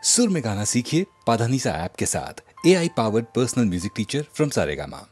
सुर में गाना सीखिए पाधानीसा ऐप के साथ। AI powered personal music teacher from Saregama.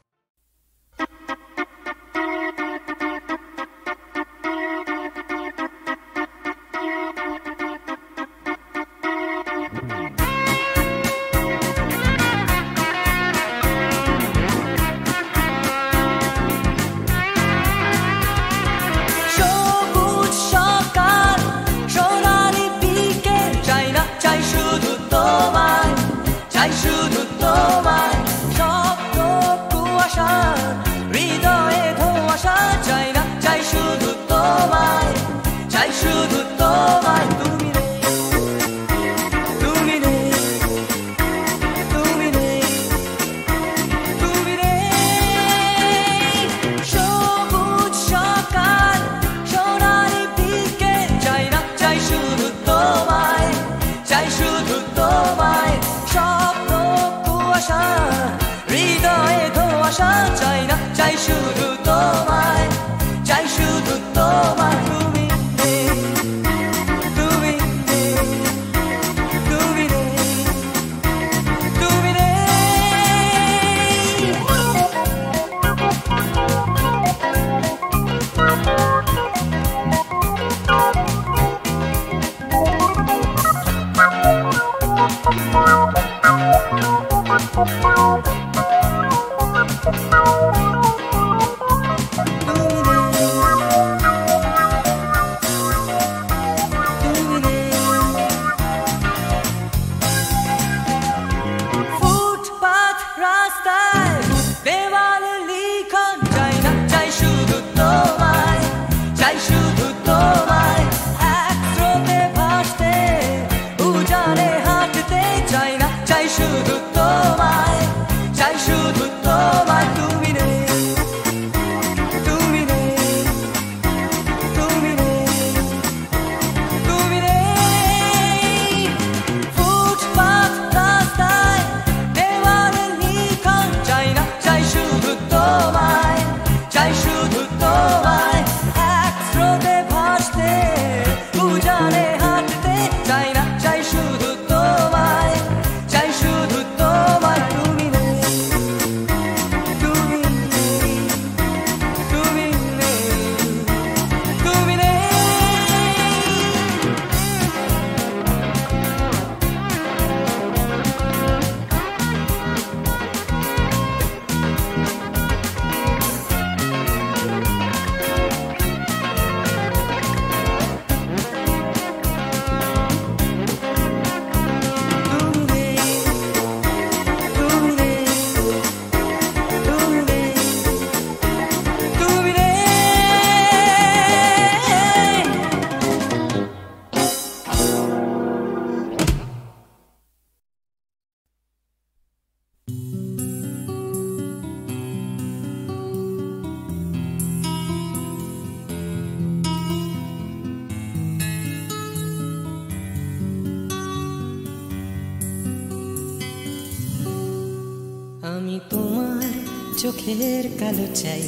চোখের কালো চাই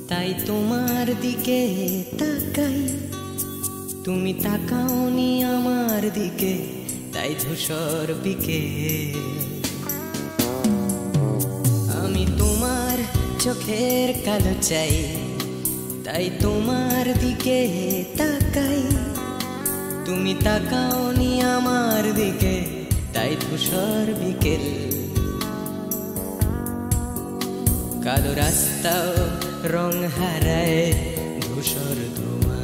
তাই তোমার দিকে তাকাই, তুমি তাকাওনি আমার দিকে তাই ধূসর বিকেল। আমি তোমার চোখের কালো চাই তাই তোমার দিকে তাকাই, তুমি তাকাওনি আমার দিকে তাই ধূসর বিকেল। কালো রাস্তাও রং হারায় ধূসর ধোঁয়া,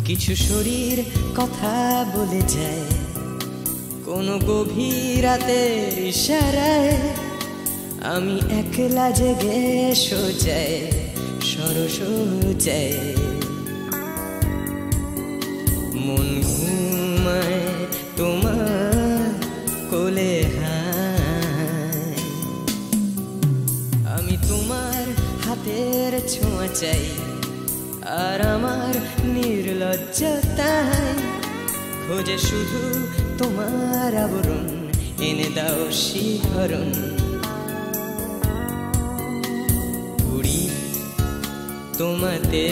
কিছু শরীর কথা বলে যায় কোনো গভীর রাতের ইশারায়। আমি একলা জেগে সোজায় সরস যায়, মন ঘুমায় তোমার কোলে হায়। আমি তোমার হাতের ছোঁয়া চাই আর আমার নির্লজ্জতায় খোঁজে শুধু তোমার আবরণ, এনে দাও শিহরণ। উড়ি তোমাতে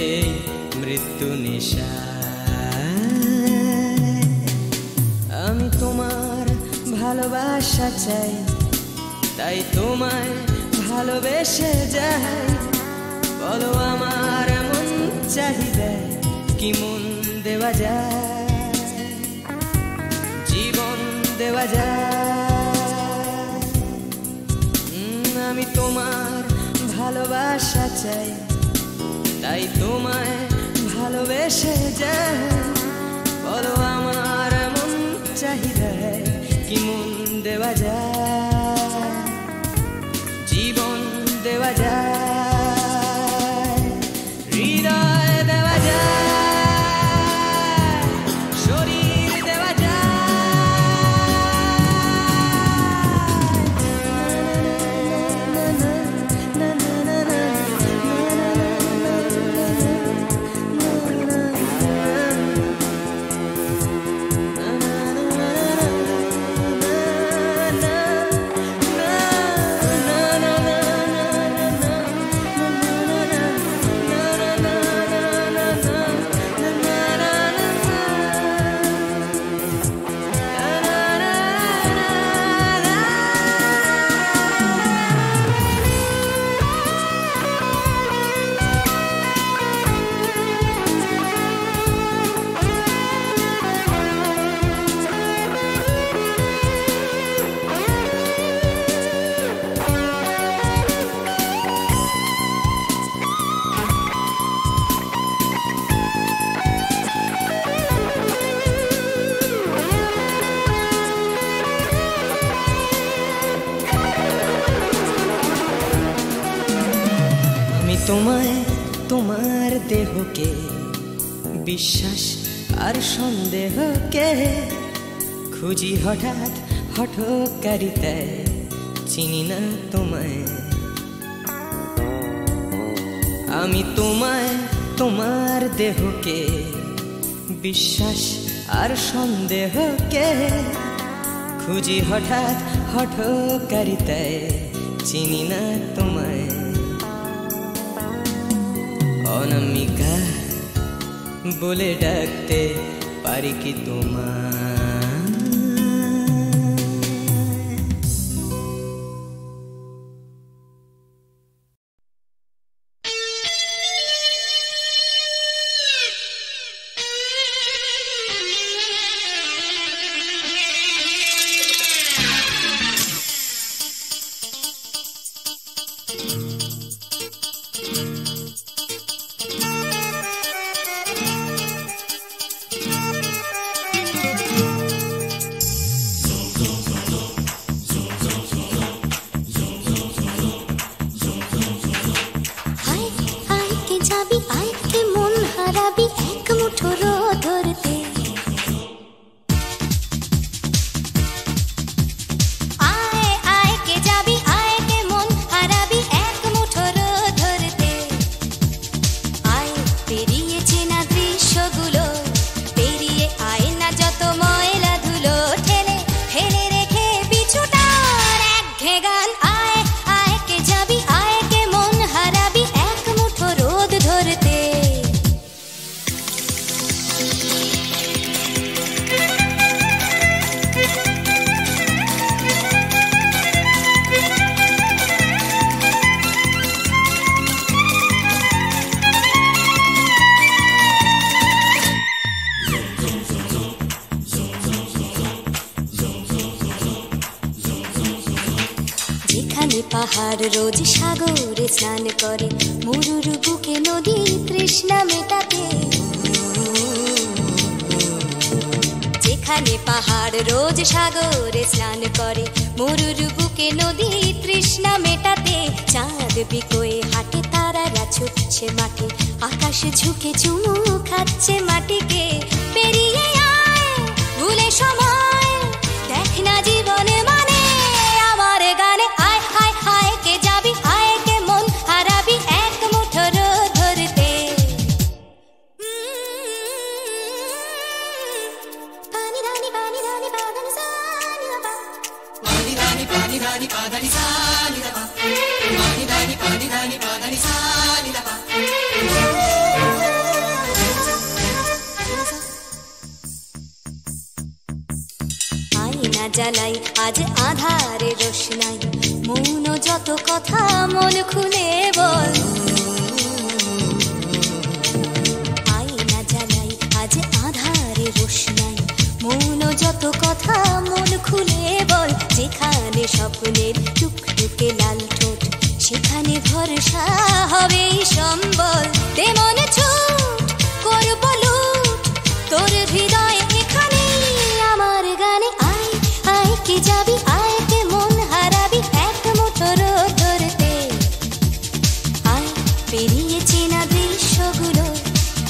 মৃত্যু নেশায়। ভালোবাসা চাই, তাই তোমায় ভালোবেসে যাই। বলো আমার এমন চাহিদা কি মন দেওয়া যায়, জীবন দেওয়া যায়। আমি তোমার ভালোবাসা চাই, তাই তোমায় ভালোবেসে যাই। বলো আমার এমন চাহিদা কি মন দেওয়া যায়, জীবন দেওয়া যায়, হৃদয় দেওয়া যায়, শরীর দেওয়া তোমায়, তোমার দেহকে বিশ্বাস আর সন্দেহকে খুঁজি হঠাৎ হঠকারিতায়, চিনি না তোমায়। আমি তোমায়, তোমার দেহকে বিশ্বাস আর সন্দেহকে খুঁজি হঠাৎ হঠকারিতায়, চিনি না তোমায়। অনামিকা বলে ডাকতে পারি কি তোমায়? পাহাড় রোজ সাগরে স্নান করে, মরুর বুকে নদী তৃষ্ণা মেটাতে। যেখানে পাহাড় রোজ সাগরে স্নান করে, মরুর বুকে নদী তৃষ্ণা মেটাতে। চাঁদ বিকোয়ে হাটে, তারারা ছুটছে মাঠে, আকাশ ঝুঁকে চুমু খাচ্ছে মাটিকে। পেরিয়ে আয় ভুলে সময়, দেখ না জীবনে মানে আমার গানে। আয় হায় হায় কে যাবি, আয় কে মন হারাবি এক মুঠো রোদ ধরতে। পানি রানি পানি রানি পাদানি সানি রাবা, পানি রানি পাদানি সানি রাবা, পানি রানি পাদানি সানি রাবা। আয় আয়না জ্বালাই আজ আধারে রোশনাই, মন যত কথা মন খুলে বল। আয়না জ্বালাই আজ আধারে রোশনাই, মন যত কথা মন খুলে বল। যেখানে স্বপ্নের টুকটুকে লাল ঠোঁট, সেখানে ভরসা হবে সম্বল। তেমন ছুট করব লুট তোর হৃদয় এখানে আমার গানে। আয় আয় কে যাবি, আয় কে মন হারাবি এক মুঠো রোদ ধরতে। আয় পেরিয়ে চেনা দৃশ্যগুলো,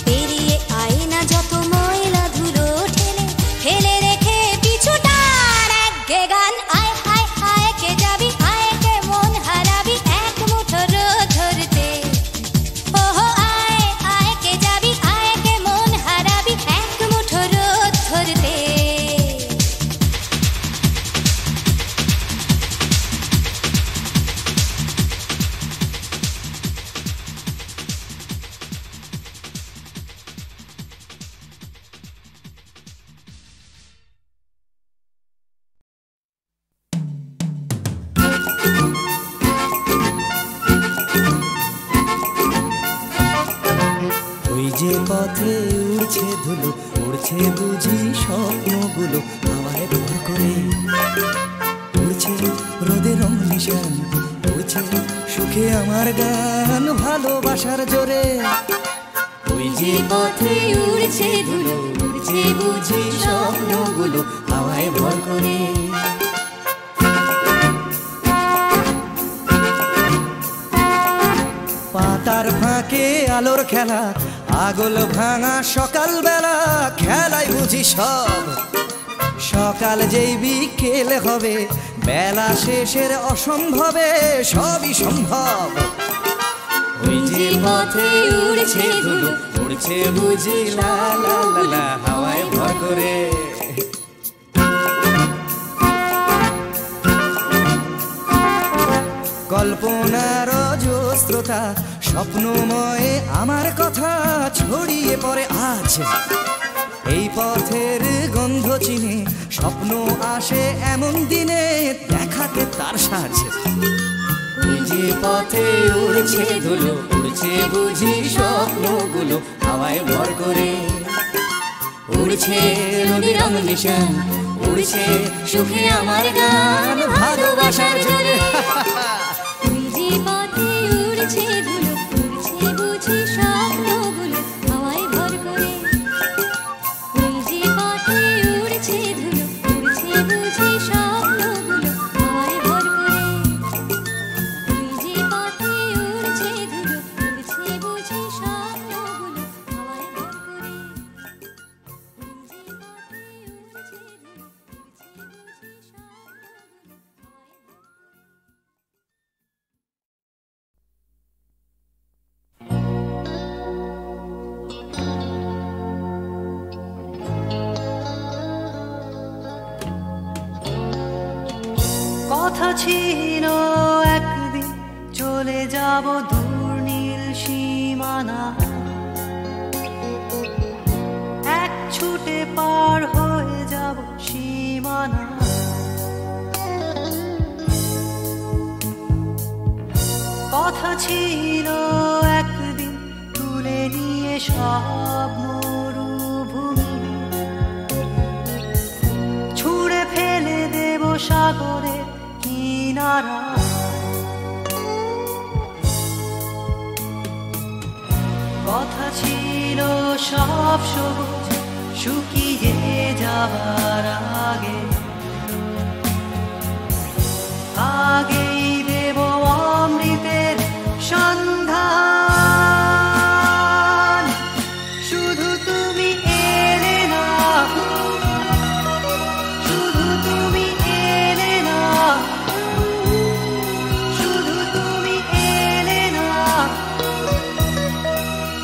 পেরিয়ে আয় না যত ময়লা ধুলো, ঠেলে ফেলে রেখে পিছুটার এক গান। আয় আয় আয় কে যাবি, আয় কে মন হারাবি এক মুঠো রোদ ধরতে। ওহো আয় আয় কে যাবি, আয় কে মন হারাবি এক মুঠো রোদ ধরতে। ওই যে পথে উড়ছে ধুলো, উড়ছে বুঝি স্বপ্নগুলো হাওয়ায় ভর করে। উড়ছে রোদে রং নিশান, উড়ছে সুখে আমার গান ভালোবাসার জোরে। ওই যে পথে উড়ছে ধুলো, উড়ছে বুঝি স্বপ্নগুলো হাওয়ায় ভর করে। পাতার ফাঁকে আলোর খেলা, আগল ভাঙা সকাল বেলা, খেলাই বুঝি সব। সকাল যেই বিকেল হবে, বেলা শেষের অসম্ভবে সবই সম্ভব। ওই যে পথে উড়ছে ধুলো, উড়ছে বুঝি লা লা লা লা হাওয়ায় ভর করে। কল্পনার অজস্রতা, স্বপ্নময়ে আমার কথা ছড়িয়ে পড়ে আজ। এই পথের গন্ধ চিনে স্বপ্ন আসে এমন দিনে, দেখাতে তার সাজ। ওই যে পথে উড়ছে ধুলো, উড়ছে বুঝি স্বপ্নগুলো হাওয়ায় ভর করে। উড়ছে রোদে রং নিশান, উড়ছে সুখে আমার গান ভালোবাসার জোরে। ওই যে পথে উড়ছে ধুলো, উড়ছে বুঝি স্বপ্নগুলো হাওয়ায় ভর করে। ওই যে পথে উড়ছে ধুলো, উড়ছে বুঝি স্বপ্নগুলো হাওয়ায় ভর করে। ওই যে পথে উড়ছে ধুলো, উড়ছে বুঝি স্বপ্নগুলো হাওয়ায় ভর করে। ওই যে পথে উড়ছে ধুলো, উড়ছে বুঝি স্বপ্নগুলো হাওয়ায় ভর করে। কথা ছিল একদিন চলে যাব দূর নীল সীমানা, এক ছুটে পার হয়ে যাব সীমানা। কথা ছিল একদিন তুলে নিয়ে সব মরুভূমি, ছুঁড়ে ফেলে দেব সাগরের কিনারা। কথা ছিল সব সবুজ শুকিয়ে যাবার আগে, আগেই দেব অমৃতের সন্ধান। শুধু তুমি এলে না, শুধু তুমি এলে না, শুধু তুমি এলে না,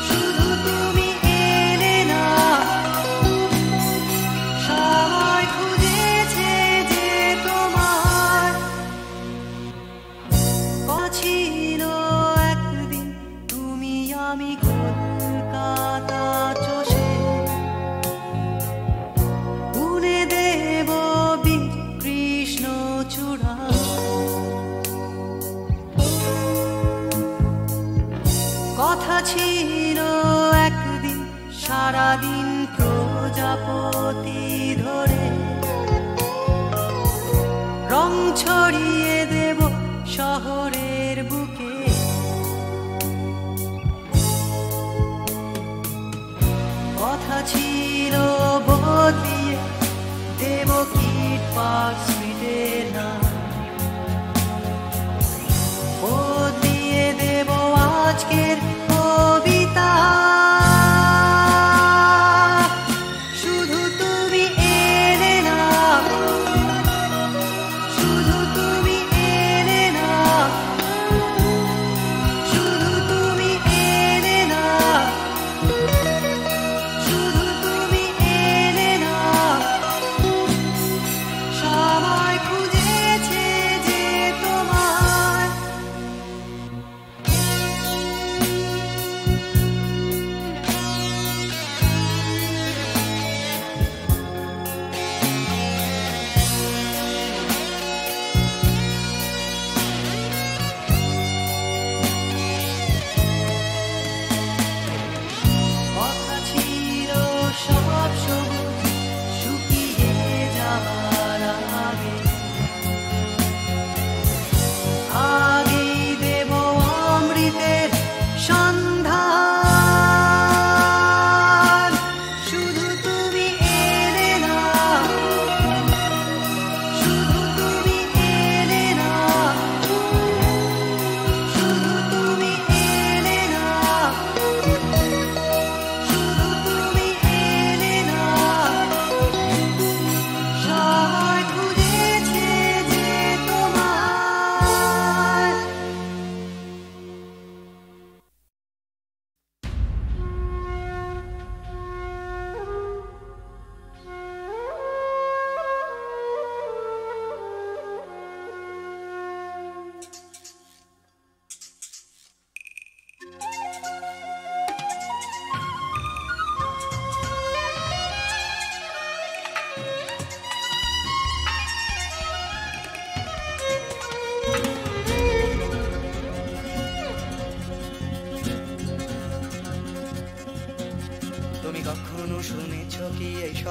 শুধু তুমি এলে না।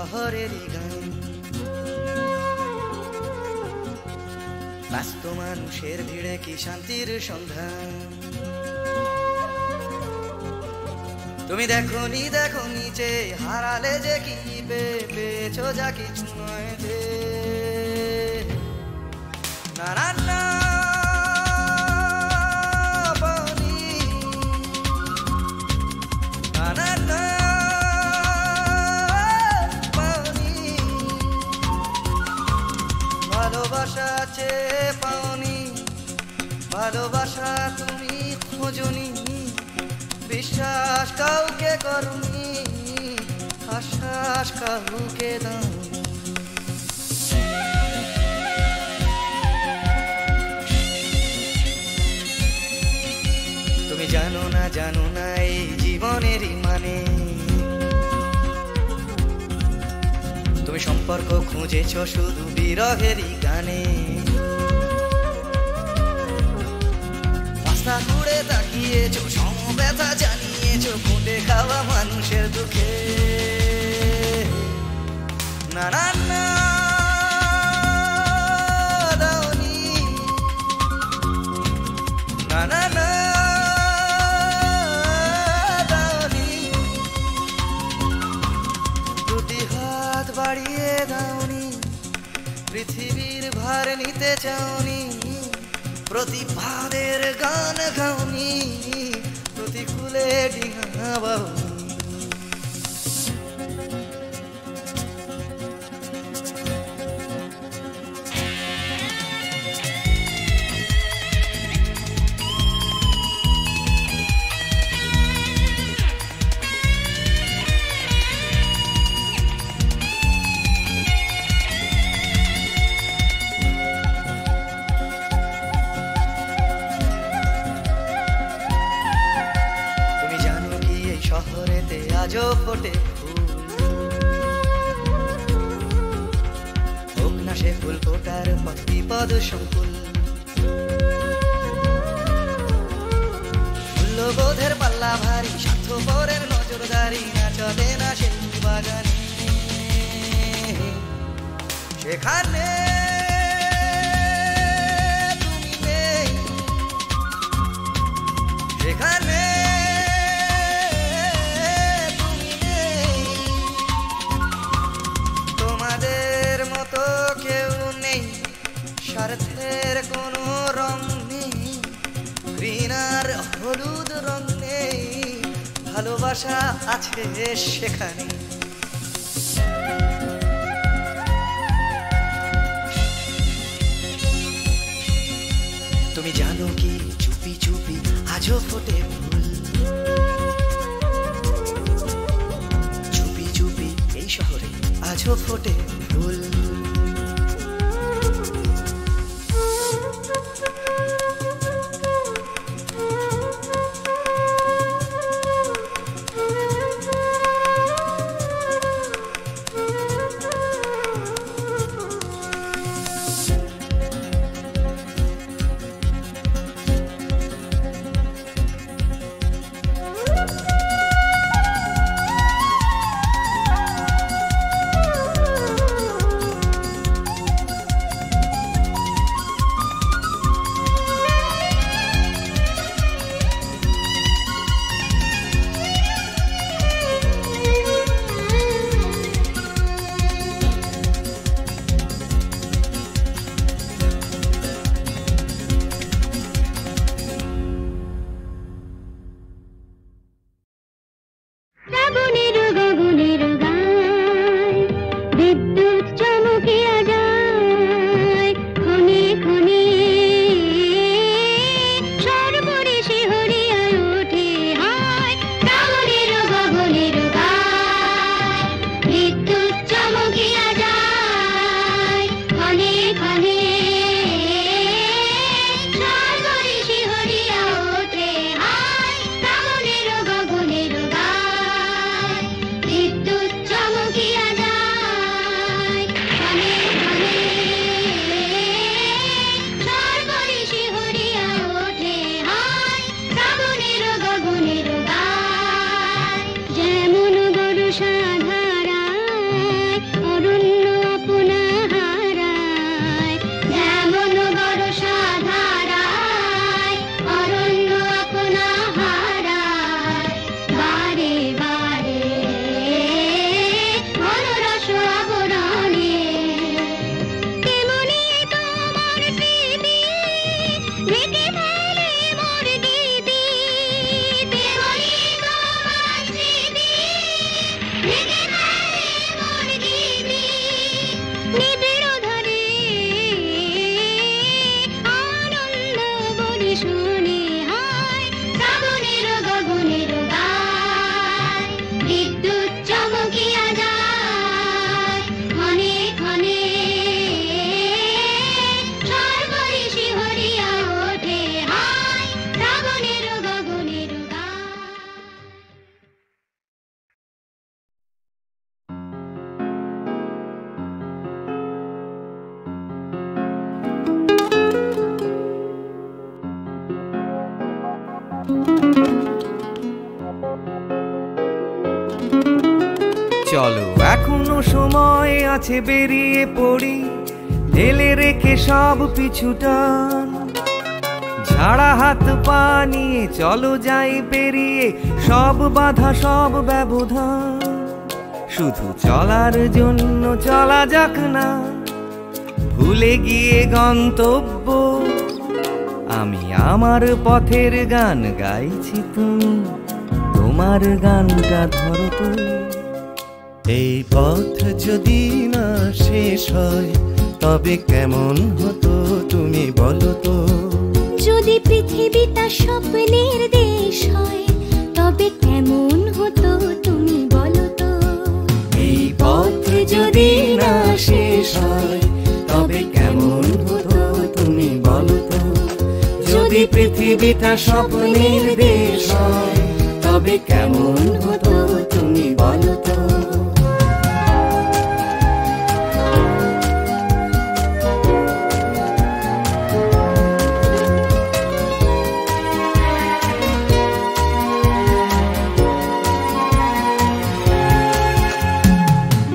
শহরেরই গান। ব্যস্ত মানুষের ভিড়ে কি শান্তির সন্ধান। তুমি দেখোনি দেখোনি যে হারালে যে কি পেয়েছো যা কিছু নয় যে। না না না পাওনি, না না না পাওনি, ভালোবাসা চেয়ে পাওনি, ভালোবাসা তুমি খোঁজনি, বিশ্বাস কাউকে করনি, আশ্বাস কাউকে দাওনি। তুমি জানো না এই জীবনেরই মানে। তুমি সম্পর্ক খুঁজেছো শুধু বিরহেরই গানে। রাস্তা ঘুরে তাকিয়েছো, সমব্যথা জানিয়েছো ফুটে খাওয়া মানুষের দুঃখে। না না না দাওনি, না না না দাওনি, দুটি হাত বাড়িয়ে দাওনি, পৃথিবীর ভার নিতে চাওনি, প্রতিবাদের গান গাওনি, প্রতিকূলে ডিঙা বাওনি। শহরেতে আজও ফোটে ফুল, হোক না সে ফুল ফোটার পথ বিপদ সংকুল। মূল্যবোধের পাল্লা ভারী, স্বার্থপরের নজরদারি না চলে না সেই বাগানে। সেখানে তুমি নেই, সেখানে স্বার্থের কোনো রং নেই, ঘৃণার হলুদ রং নেই, ভালোবাসা আছে সেখানে। তুমি জানো কি চুপি চুপি আজও ফোটে ফুল, চুপি চুপি এই শহরে আজও ফোটে ফুল। নিবিড় ধারে আনন্দ বলি শুনি হায় শ্রাবণের গগনের গায় বিদ্যুৎ চমকিয়া যায় ক্ষণে ক্ষণে সর্বঋষি হরিয়া ওঠে হায় শ্রাবণের গগনের গায়। চলো এখনো সময় আছে, বেরিয়ে পড়ি, ঢেলে রেখে সব পিছুটান। ঝাড়া হাত পা নিয়ে চলো যাই পেরিয়ে সব বাধা সব ব্যবধান। শুধু চলার জন্য চলা যাক না, ভুলে গিয়ে গন্তব্য। আমি আমার পথের গান গাইছি, তুমি তোমার গানটা ধরো তো। এই পথ যদি না শেষ হয় তবে কেমন হতো তুমি বলো তো। যদি পৃথিবীটা স্বপ্নের দেশ হয় তবে কেমন হতো তুমি বলো তো। এই পথ যদি না শেষ হয় তবে কেমন হতো তুমি বলো তো। যদি পৃথিবীটা স্বপ্নের দেশ হয় তবে কেমন হতো তুমি বলো তো।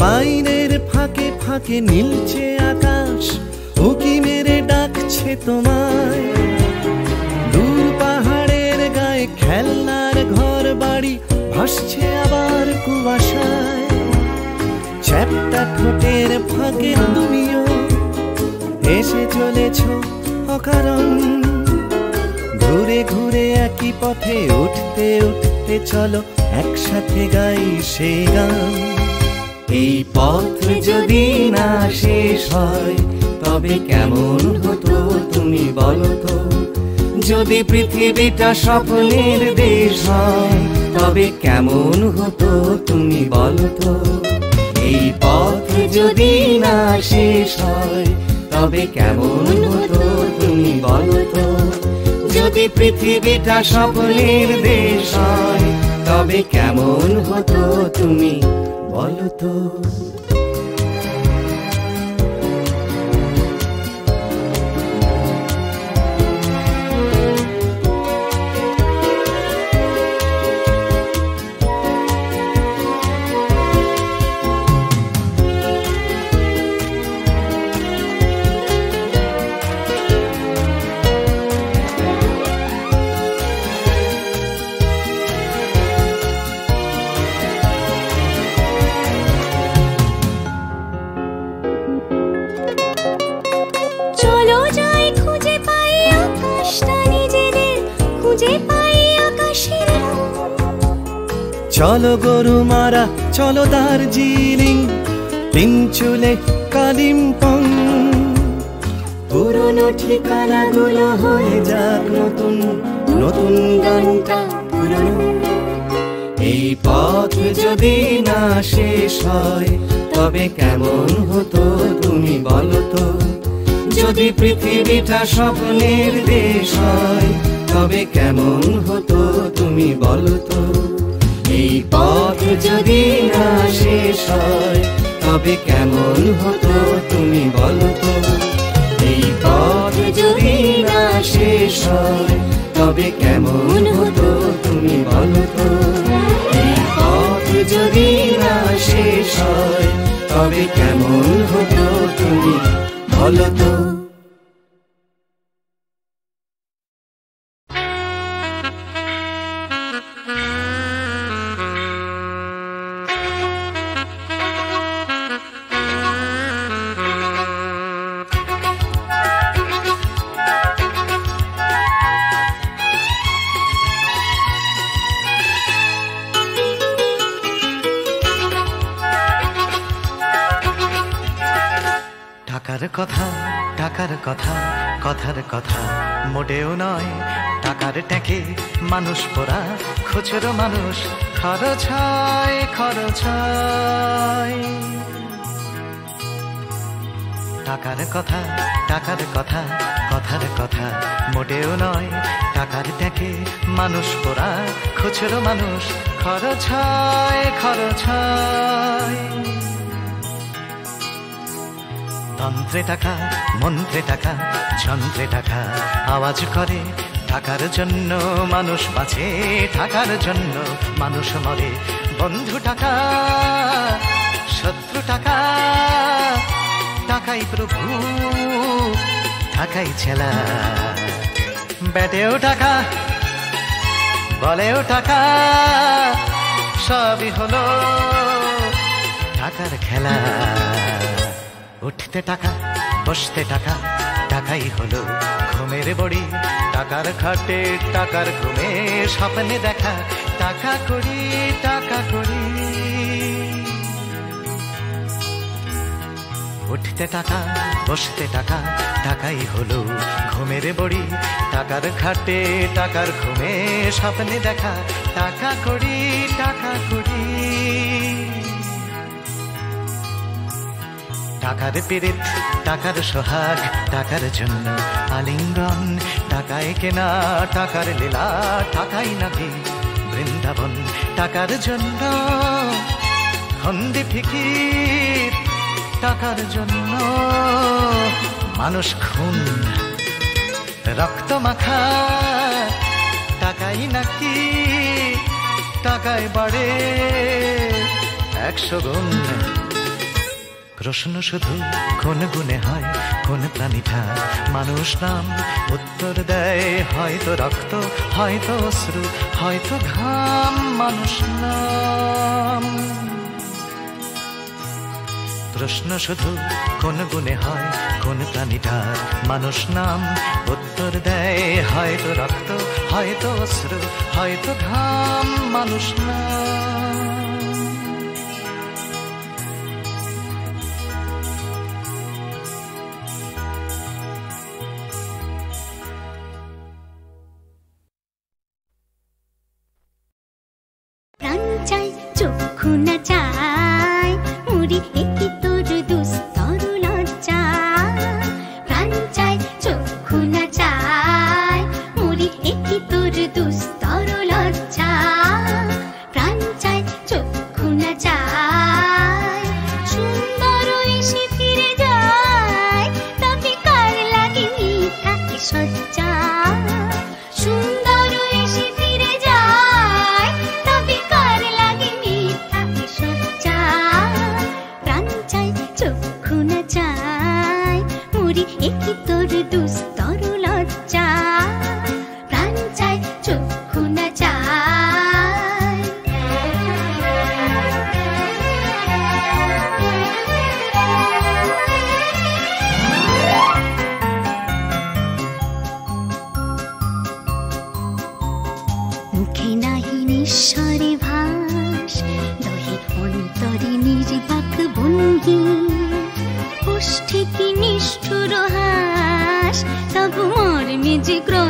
বাইরের ফাঁকে ফাঁকে নীলছে আকাশ, উকি মেরে ডাকছে তোমায়। দূর পাহাড়ের গায়ে খেলনার ঘর বাড়ি ভাসছে আবার কুয়াশায়। চ্যাপ্টা ঠোঁটের ফাঁকে তুমিও এসে চলেছ অকারণ। ঘুরে ঘুরে একই পথে উঠতে উঠতে চলো একসাথে গাই সে গান। এই পথ যদি না শেষ হয় তবে কেমন হতো তুমি বলো তো। যদি পৃথিবীটা স্বপ্নের দেশ হয় তবে কেমন হতো তুমি বলো তো। এই পথ যদি না শেষ হয় তবে কেমন হতো তুমি বলো তো। যদি পৃথিবীটা স্বপ্নের দেশ হয় তবে কেমন হতো তুমি বলো তো। চলো গরুমারা চলো দার্জিলিং, তিনচুলে কালিম্পং। পুরনো ঠিকানাগুলো হয়ে যাক নতুন, নতুন গানটা পুরনো। এই পথ যদি না শেষ হয় তবে কেমন হতো তুমি বলো তো। যদি পৃথিবীটা স্বপ্নের দেশ হয় তবে কেমন হতো তুমি বলো তো। এই পথ যদি না শেষ হয় তবে কেমন হতো তুমি বলো তো। এই পথ যদি না শেষ হয় তবে কেমন হতো তুমি বলো তো। এই পথ যদি না শেষ হয় তবে কেমন হতো তুমি বলো তো। টাকার কথা টাকার কথা কথার কথা মোটেও নয়, টাকার ট্যাঁকে মানুষ পোড়া, খুচরো মানুষ খরচ হয় খরচ হয়। টাকার কথা টাকার কথা কথার কথা মোটেও নয়, টাকার ট্যাঁকে মানুষ পোড়া, খুচরো মানুষ খরচ হয় খরচ হয়। তন্ত্রে টাকা মন্ত্রে টাকা যন্ত্রে টাকা আওয়াজ করে, টাকার জন্য মানুষ বাঁচে, টাকার জন্য মানুষ মরে। বন্ধু টাকা শত্রু টাকা, টাকাই প্রভু টাকাই ছেলা, ব্যাটেও টাকা বলেও টাকা, সবই হলো টাকার খেলা। উঠতে টাকা বসতে টাকা, টাকাই হলো ঘুমের বড়ি, টাকার খাটে টাকার ঘুমে স্বপ্নে দেখা, টাকা করি টাকা করি। উঠতে টাকা বসতে টাকা, টাকাই হলো ঘুমের বড়ি, টাকার খাটে টাকার ঘুমে স্বপ্নে দেখা, টাকা করি টাকা করি। টাকার পীড়িত টাকার সোহাগ, টাকার জন্য আলিঙ্গন, টাকায় কেনা টাকার লীলা, টাকাই নাকি বৃন্দাবন। টাকার জন্য খন্দি ফিকির, টাকার জন্য মানুষ খুন রক্ত মাখা, টাকাই নাকি টাকায় বাড়ে 100 গুণ। প্রশ্ন শুধু কোন গুণে হয়, কোন প্রাণীটা মানুষ নাম? উত্তর দেয় হয়তো রক্ত, হয়তো অশ্রু, হয়তো ঘাম, মানুষ নাম। প্রশ্ন শুধু কোন গুণে হয়, কোন প্রাণীটার মানুষ নাম? উত্তর দেয় হয়তো রক্ত, হয়তো অশ্রু, হয়তো ঘাম, মানুষ নাম। প্রাণ চাই চক্ষু না চাই মুড়ি একটি তোর দুস্তর লজ্জা। প্রাণ চাই চক্ষু না চাই মুড়ি একটি তোর দুস্তর লজ্জা। প্রাণ চাই চক্ষু না চাই সুন্দর এসে ফিরে যায়, তবে কার লাগে মিথ্যা সজ্জা। সুন্দর এসে ফিরে যায়, তবে কার লাগে মিথ্যা সজ্জা। প্রাণ চাই চক্ষু না চাই মুড়ি একটি তোর দুস্তর লজ্জা। প্রাণ চাই চক্ষু না চাই। মুখে নাহি নিঃস্বরে ভাস, দহে অন্তরে নির্বাক ভঙ্গি। ওষ্ঠে কি নিষ্ঠুর হাস, তবু মর্মে যে গ্রহ